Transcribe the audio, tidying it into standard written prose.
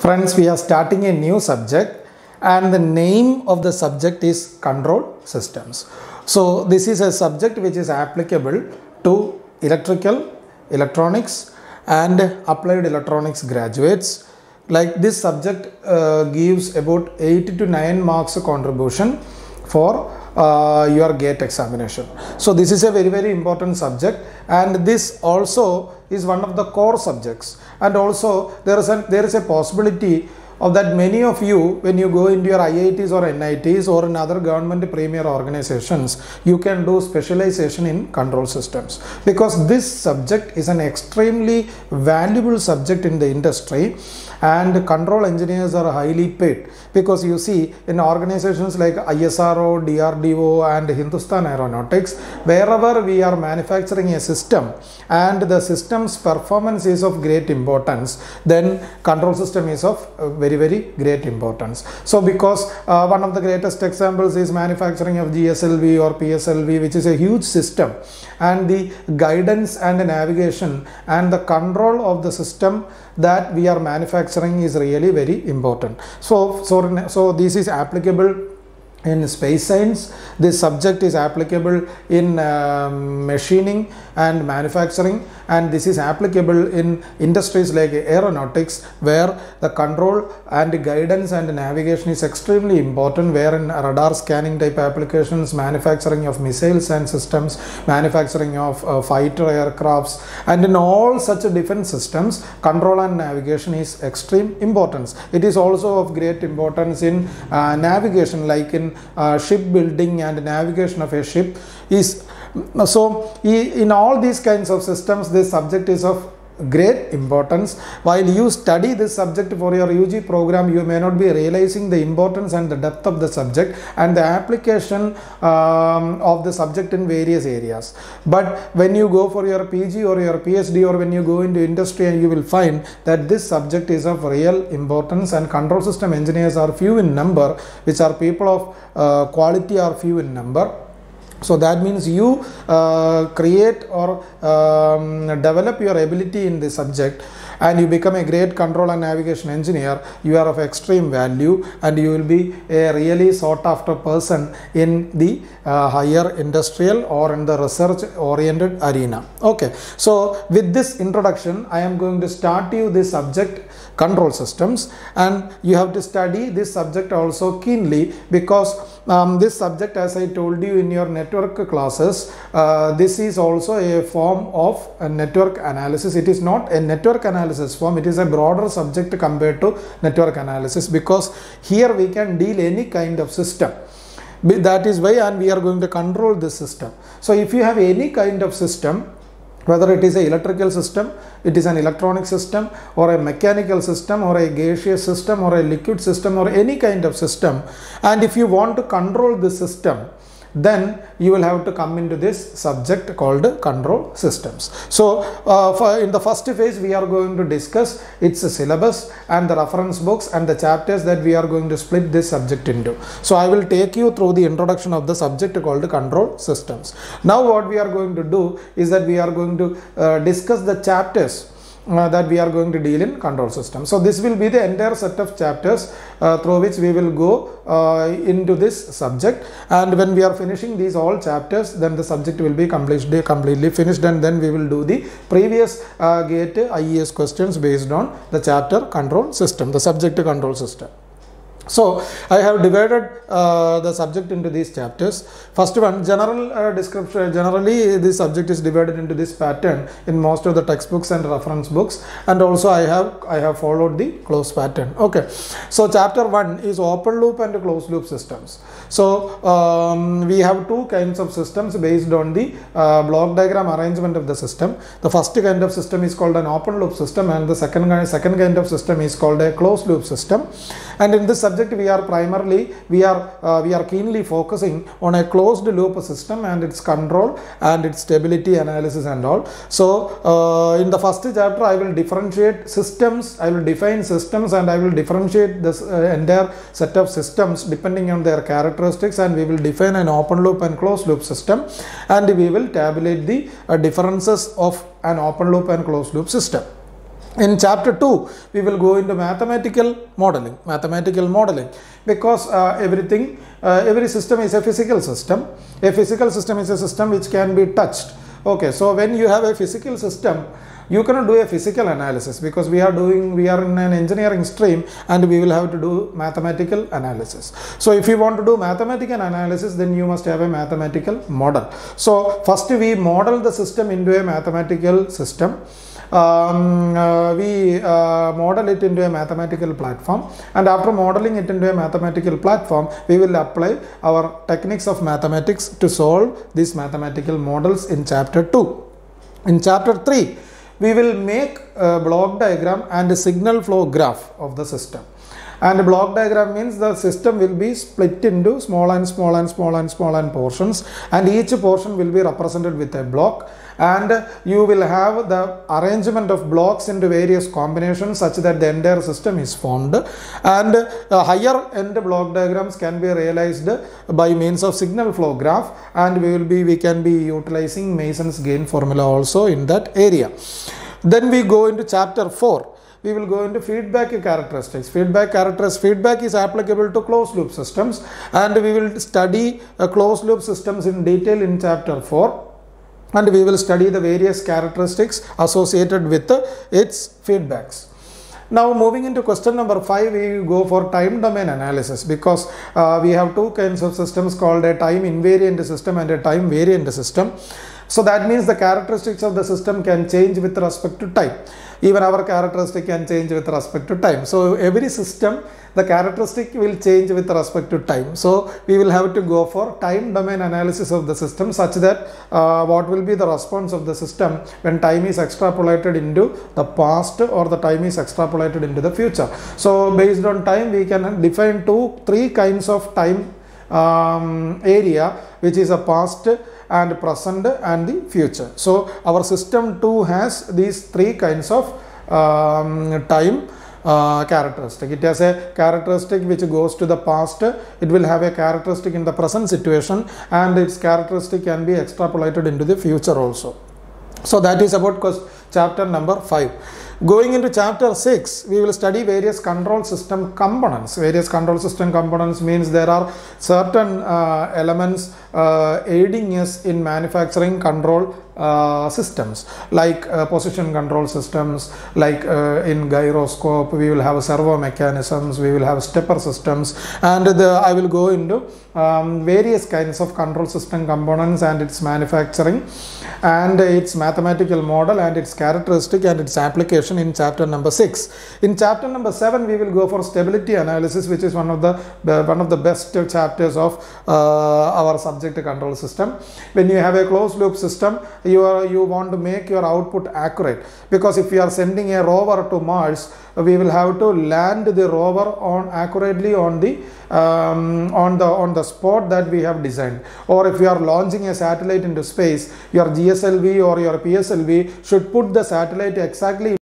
Friends, we are starting a new subject and the name of the subject is control systems. So this is a subject which is applicable to electrical, electronics and applied electronics graduates. Like this subject gives about 8 to 9 marks contribution for your GATE examination. So this is a very important subject, and this also is one of the core subjects, and also there is a possibility of that many of you, when you go into your IITs or NITs or in other government premier organizations, you can do specialization in control systems, because this subject is an extremely valuable subject in the industry, and control engineers are highly paid, because you see in organizations like ISRO, DRDO and Hindustan Aeronautics, wherever we are manufacturing a system and the system's performance is of great importance, then control system is of very great importance. So because one of the greatest examples is manufacturing of GSLV or PSLV, which is a huge system, and the guidance and the navigation and the control of the system that we are manufacturing is really very important. So this is applicable in space science. This subject is applicable in machining and manufacturing, and this is applicable in industries like aeronautics, where the control and guidance and navigation is extremely important, where in radar scanning type applications, manufacturing of missiles and systems, manufacturing of fighter aircrafts, and in all such defense systems, control and navigation is extreme importance. It is also of great importance in navigation, like in shipbuilding and navigation of a ship is. So in all these kinds of systems, this subject is of great importance. While you study this subject for your UG program, you may not be realizing the importance and the depth of the subject and the application of the subject in various areas. But when you go for your PG or your PhD, or when you go into industry, and you will find that this subject is of real importance, and control system engineers are few in number, which are people of quality are few in number. So that means you create or develop your ability in this subject, and you become a great control and navigation engineer. You are of extreme value, and you will be a really sought after person in the higher industrial or in the research oriented arena. Okay, so with this introduction, I am going to start you this subject, control systems, and you have to study this subject also keenly, because this subject, as I told you in your network classes, this is also a form of a network analysis. It is not a network analysis form, it is a broader subject compared to network analysis, because here we can deal any kind of system. That is why, and we are going to control this system. So if you have any kind of system, whether it is an electrical system, it is an electronic system, or a mechanical system, or a gaseous system, or a liquid system, or any kind of system, and if you want to control the system, then you will have to come into this subject called control systems. So in the first phase, we are going to discuss its syllabus and the reference books and the chapters that we are going to split this subject into. So I will take you through the introduction of the subject called control systems. Now what we are going to do is that we are going to discuss the chapters that we are going to deal in control system. So this will be the entire set of chapters through which we will go into this subject, and when we are finishing these all chapters, then the subject will be completely finished, and then we will do the previous GATE IES questions based on the chapter control system, the subject control system. So I have divided the subject into these chapters. First one, general description. Generally this subject is divided into this pattern in most of the textbooks and reference books, and also I have followed the close pattern. Okay, so chapter 1 is open loop and closed loop systems. So we have two kinds of systems based on the block diagram arrangement of the system. The first kind of system is called an open loop system, and the second kind of system is called a closed loop system. And in this subject, we are keenly focusing on a closed loop system and its control and its stability analysis and all. So in the first chapter, I will differentiate systems, I will define systems, and I will differentiate this entire set of systems depending on their characteristics, and we will define an open loop and closed loop system, and we will tabulate the differences of an open loop and closed loop system. In chapter 2, we will go into mathematical modeling, because every system is a physical system. A physical system is a system which can be touched. Okay, so when you have a physical system, you cannot do a physical analysis, because we are in an engineering stream and we will have to do mathematical analysis. So if you want to do mathematical analysis, then you must have a mathematical model. So first we model the system into a mathematical system. We model it into a mathematical platform, and after modeling it into a mathematical platform, we will apply our techniques of mathematics to solve these mathematical models in chapter 2. In chapter 3, we will make a block diagram and a signal flow graph of the system. And a block diagram means the system will be split into small portions, and each portion will be represented with a block, and you will have the arrangement of blocks into various combinations such that the entire system is formed. And higher end block diagrams can be realized by means of signal flow graph, and we can be utilizing Mason's gain formula also in that area. Then we go into chapter 4. We will go into feedback characteristics. Feedback is applicable to closed loop systems, and we will study closed loop systems in detail in chapter 4, and we will study the various characteristics associated with its feedbacks. Now moving into question number 5, we go for time domain analysis, because we have two kinds of systems called a time invariant system and a time variant system. So that means the characteristics of the system can change with respect to time. Even our characteristic can change with respect to time. So every system, the characteristic will change with respect to time. So we will have to go for time domain analysis of the system, such that what will be the response of the system when time is extrapolated into the past or the time is extrapolated into the future. So based on time, we can define three kinds of time area, which is a past and present and the future. So our system 2 has these three kinds of time characteristic. It has a characteristic which goes to the past, it will have a characteristic in the present situation, and its characteristic can be extrapolated into the future also. So that is about chapter number 5. Going into chapter 6, we will study various control system components. Various control system components means there are certain elements aiding us in manufacturing control systems, like position control systems, like in gyroscope we will have servo mechanisms, we will have stepper systems, and I will go into various kinds of control system components and its manufacturing and its mathematical model and its characteristic and its application in chapter number 6. In chapter number 7, we will go for stability analysis, which is one of the best chapters of our subject control system. When you have a closed loop system, you want to make your output accurate, because if you are sending a rover to Mars, we will have to land the rover accurately on the spot that we have designed. Or if you are launching a satellite into space, your GSLV or your PSLV should put the satellite exactly